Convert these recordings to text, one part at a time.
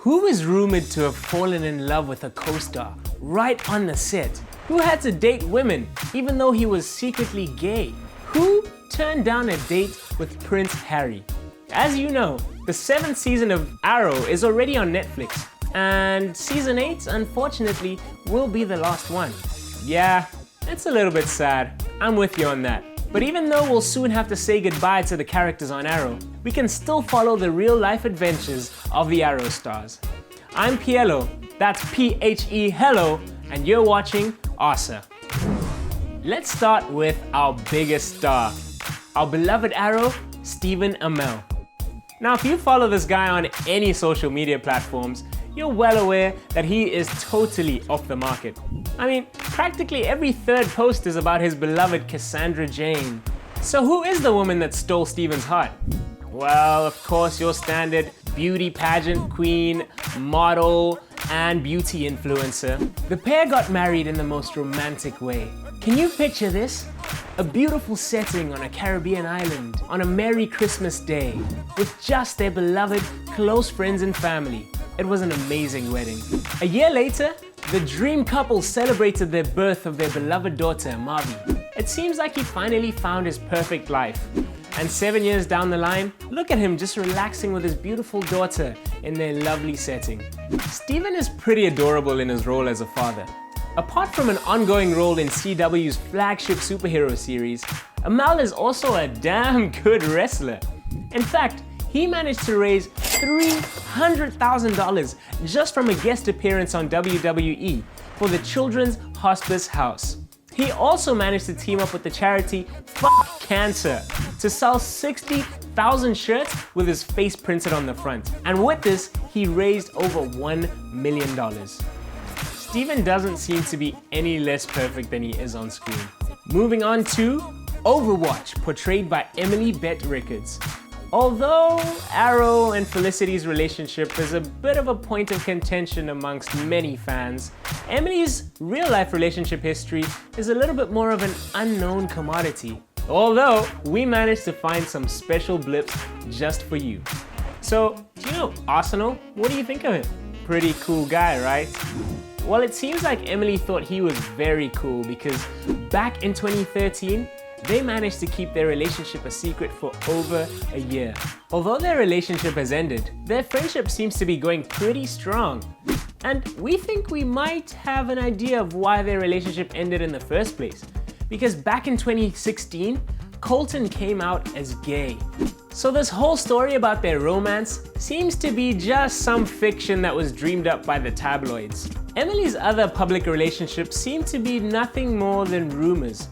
Who is rumored to have fallen in love with a co-star right on the set? Who had to date women even though he was secretly gay? Who turned down a date with Prince Harry? As you know, the 7th season of Arrow is already on Netflix, and season 8, unfortunately, will be the last one. Yeah, it's a little bit sad. I'm with you on that. But even though we'll soon have to say goodbye to the characters on Arrow, we can still follow the real-life adventures of the Arrow stars. I'm Pielo, that's P-H-E hello, and you're watching OSSA. Let's start with our biggest star, our beloved Arrow, Stephen Amell. Now, if you follow this guy on any social media platforms, you're well aware that he is totally off the market. I mean, practically every third post is about his beloved Cassandra Jane. So who is the woman that stole Stephen's heart? Well, of course, your standard beauty pageant queen, model, and beauty influencer. The pair got married in the most romantic way. Can you picture this? A beautiful setting on a Caribbean island on a Merry Christmas day with just their beloved close friends and family. It was an amazing wedding. A year later, the dream couple celebrated their birth of their beloved daughter, Marvy. It seems like he finally found his perfect life. And 7 years down the line, look at him just relaxing with his beautiful daughter in their lovely setting. Stephen is pretty adorable in his role as a father. Apart from an ongoing role in CW's flagship superhero series, Amell is also a damn good wrestler. In fact, he managed to raise $300,000 just from a guest appearance on WWE for the Children's Hospice House. He also managed to team up with the charity Fuck Cancer to sell 60,000 shirts with his face printed on the front. And with this, he raised over $1 million. Stephen doesn't seem to be any less perfect than he is on screen. Moving on to Overwatch, portrayed by Emily Bett Rickards. Although Arrow and Felicity's relationship is a bit of a point of contention amongst many fans, Emily's real-life relationship history is a little bit more of an unknown commodity. Although, we managed to find some special blips just for you. So, do you know Arsenal? What do you think of him? Pretty cool guy, right? Well, it seems like Emily thought he was very cool because back in 2013, they managed to keep their relationship a secret for over a year. Although their relationship has ended, their friendship seems to be going pretty strong. And we think we might have an idea of why their relationship ended in the first place. Because back in 2016, Colton came out as gay. So this whole story about their romance seems to be just some fiction that was dreamed up by the tabloids. Emily's other public relationships seem to be nothing more than rumors.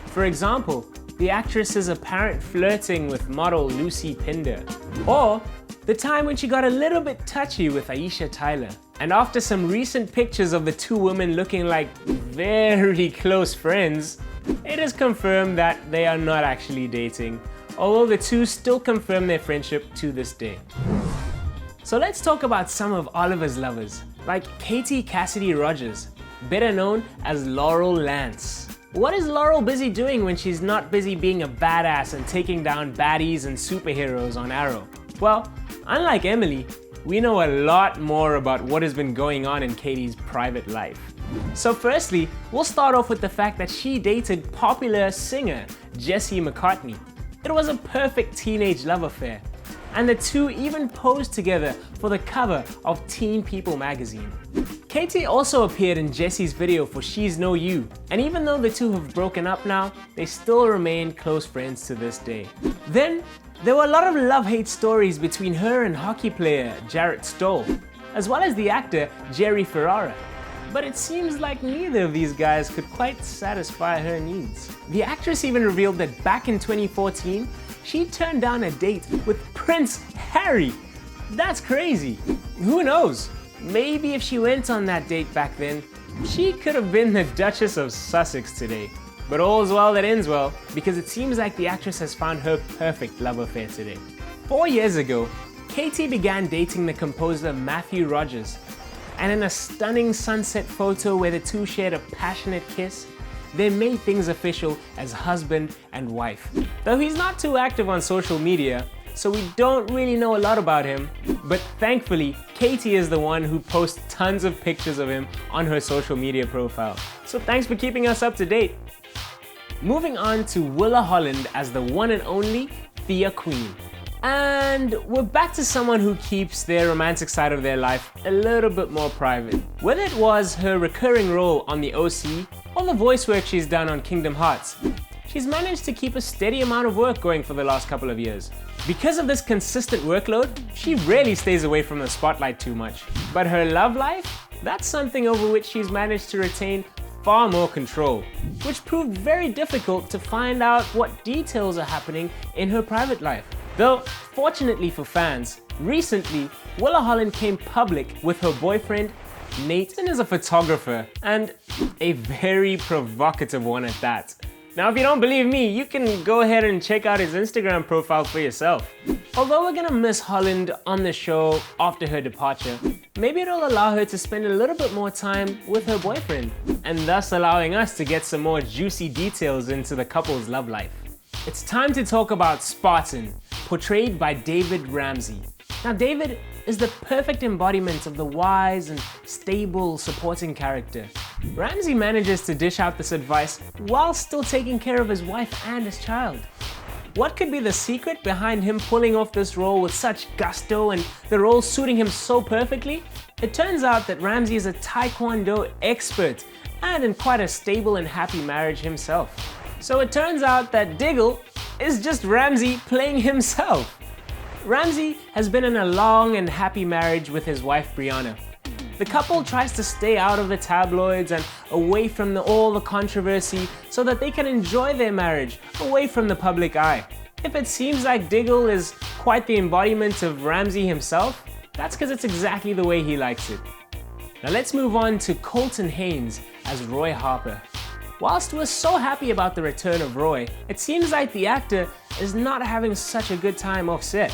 For example, the actress's apparent flirting with model Lucy Pinder, or the time when she got a little bit touchy with Aisha Tyler. And after some recent pictures of the two women looking like very close friends, it is confirmed that they are not actually dating, although the two still confirm their friendship to this day. So let's talk about some of Oliver's lovers, like Katie Cassidy Rodgers, better known as Laurel Lance. What is Laurel busy doing when she's not busy being a badass and taking down baddies and superheroes on Arrow? Well, unlike Emily, we know a lot more about what has been going on in Katie's private life. So firstly, we'll start off with the fact that she dated popular singer Jesse McCartney. It was a perfect teenage love affair, and the two even posed together for the cover of Teen People magazine. Katie also appeared in Jesse's video for She's No You, and even though the two have broken up now, they still remain close friends to this day. Then, there were a lot of love-hate stories between her and hockey player Jarrett Stoll, as well as the actor Jerry Ferrara. But it seems like neither of these guys could quite satisfy her needs. The actress even revealed that back in 2014, she turned down a date with Prince Harry. That's crazy. Who knows? Maybe if she went on that date back then, she could have been the Duchess of Sussex today. But all's well that ends well, because it seems like the actress has found her perfect love affair today. 4 years ago, Katie began dating the composer Matthew Rogers, and in a stunning sunset photo where the two shared a passionate kiss, they made things official as husband and wife. Though he's not too active on social media, so we don't really know a lot about him. But thankfully, Katie is the one who posts tons of pictures of him on her social media profile. So thanks for keeping us up to date. Moving on to Willa Holland as the one and only Thea Queen. And we're back to someone who keeps their romantic side of their life a little bit more private. Whether it was her recurring role on the OSSA or the voice work she's done on Kingdom Hearts, she's managed to keep a steady amount of work going for the last couple of years. Because of this consistent workload, she rarely stays away from the spotlight too much. But her love life? That's something over which she's managed to retain far more control, which proved very difficult to find out what details are happening in her private life. Though, fortunately for fans, recently, Willa Holland came public with her boyfriend, Nate, and is a photographer, and a very provocative one at that. Now, if you don't believe me, you can go ahead and check out his Instagram profile for yourself. Although we're gonna miss Holland on the show after her departure, maybe it'll allow her to spend a little bit more time with her boyfriend, and thus allowing us to get some more juicy details into the couple's love life. It's time to talk about Spartan, portrayed by David Ramsey. Now, David is the perfect embodiment of the wise and stable supporting character. Ramsey manages to dish out this advice while still taking care of his wife and his child. What could be the secret behind him pulling off this role with such gusto and the role suiting him so perfectly? It turns out that Ramsey is a Taekwondo expert and in quite a stable and happy marriage himself. So it turns out that Diggle is just Ramsey playing himself. Ramsey has been in a long and happy marriage with his wife Brianna. The couple tries to stay out of the tabloids and away from all the controversy so that they can enjoy their marriage away from the public eye. If it seems like Diggle is quite the embodiment of Ramsey himself, that's because it's exactly the way he likes it. Now let's move on to Colton Haynes as Roy Harper. Whilst we're so happy about the return of Roy, it seems like the actor is not having such a good time off set.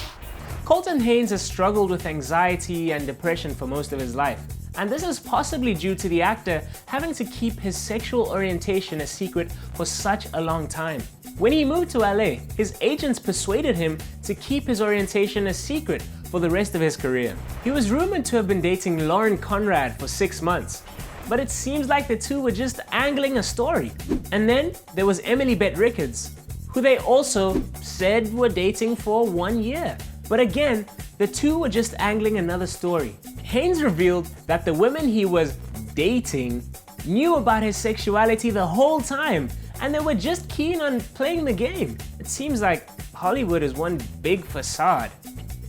Colton Haynes has struggled with anxiety and depression for most of his life, and this is possibly due to the actor having to keep his sexual orientation a secret for such a long time. When he moved to LA, his agents persuaded him to keep his orientation a secret for the rest of his career. He was rumored to have been dating Lauren Conrad for 6 months, but it seems like the two were just angling a story. And then there was Emily Bett Rickards, who they also said were dating for 1 year. But again, the two were just angling another story. Haynes revealed that the women he was dating knew about his sexuality the whole time, and they were just keen on playing the game. It seems like Hollywood is one big facade.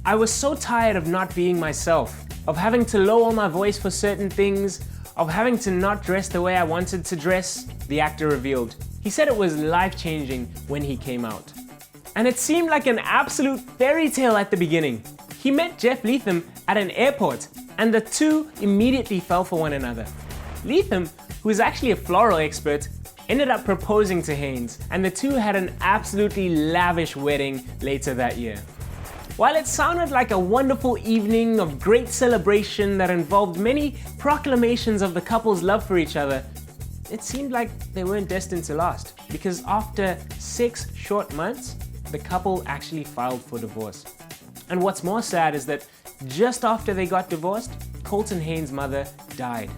I was so tired of not being myself, of having to lower my voice for certain things, of having to not dress the way I wanted to dress, the actor revealed. He said it was life-changing when he came out. And it seemed like an absolute fairy tale at the beginning. He met Jeff Leatham at an airport, and the two immediately fell for one another. Leatham, who is actually a floral expert, ended up proposing to Haynes, and the two had an absolutely lavish wedding later that year. While it sounded like a wonderful evening of great celebration that involved many proclamations of the couple's love for each other, it seemed like they weren't destined to last, because after 6 short months, the couple actually filed for divorce. And what's more sad is that just after they got divorced, Colton Haynes' mother died.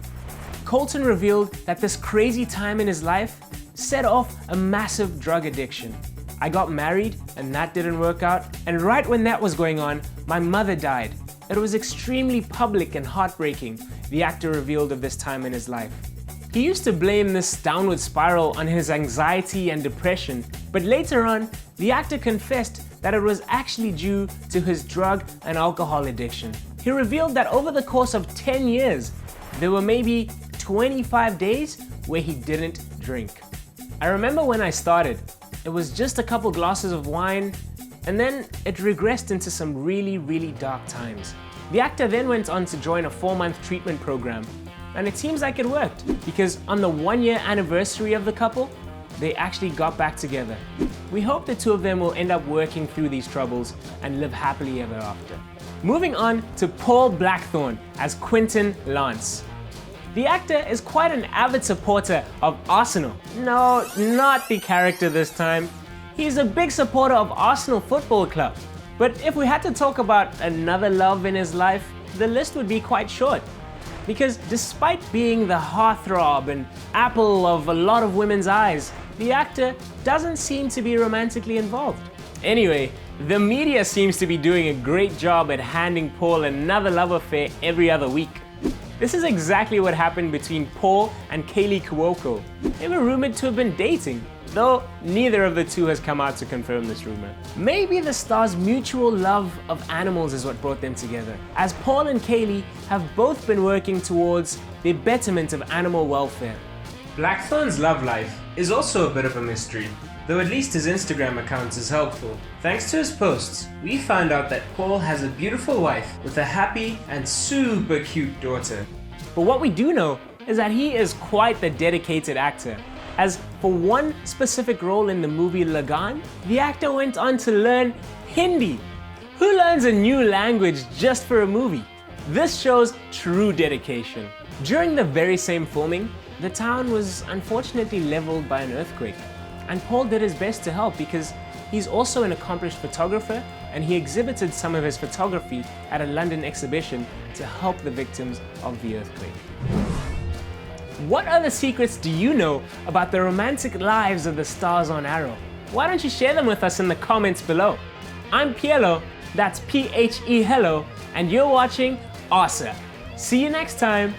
Colton revealed that this crazy time in his life set off a massive drug addiction. I got married and that didn't work out, and right when that was going on, my mother died. It was extremely public and heartbreaking, the actor revealed of this time in his life. He used to blame this downward spiral on his anxiety and depression, but later on, the actor confessed that it was actually due to his drug and alcohol addiction. He revealed that over the course of 10 years, there were maybe 25 days where he didn't drink. I remember when I started, it was just a couple glasses of wine, and then it regressed into some really dark times. The actor then went on to join a 4-month treatment program, and it seems like it worked, because on the 1-year anniversary of the couple, they actually got back together. We hope the two of them will end up working through these troubles and live happily ever after. Moving on to Paul Blackthorne as Quentin Lance. The actor is quite an avid supporter of Arsenal. No, not the character this time. He's a big supporter of Arsenal Football Club. But if we had to talk about another love in his life, the list would be quite short. Because despite being the heartthrob and apple of a lot of women's eyes, the actor doesn't seem to be romantically involved. Anyway, the media seems to be doing a great job at handing Paul another love affair every other week. This is exactly what happened between Paul and Kaylee Cuoco. They were rumored to have been dating, though neither of the two has come out to confirm this rumor. Maybe the stars' mutual love of animals is what brought them together, as Paul and Kaylee have both been working towards the betterment of animal welfare. Blackthorne's love life is also a bit of a mystery, though at least his Instagram account is helpful. Thanks to his posts, we found out that Paul has a beautiful wife with a happy and super cute daughter. But what we do know is that he is quite the dedicated actor, as for one specific role in the movie Lagan, the actor went on to learn Hindi. Who learns a new language just for a movie? This shows true dedication. During the very same filming, the town was unfortunately leveled by an earthquake. And Paul did his best to help because he's also an accomplished photographer and he exhibited some of his photography at a London exhibition to help the victims of the earthquake. What other secrets do you know about the romantic lives of the stars on Arrow? Why don't you share them with us in the comments below? I'm Pielo, that's P-H-E hello, and you're watching OSSA. See you next time.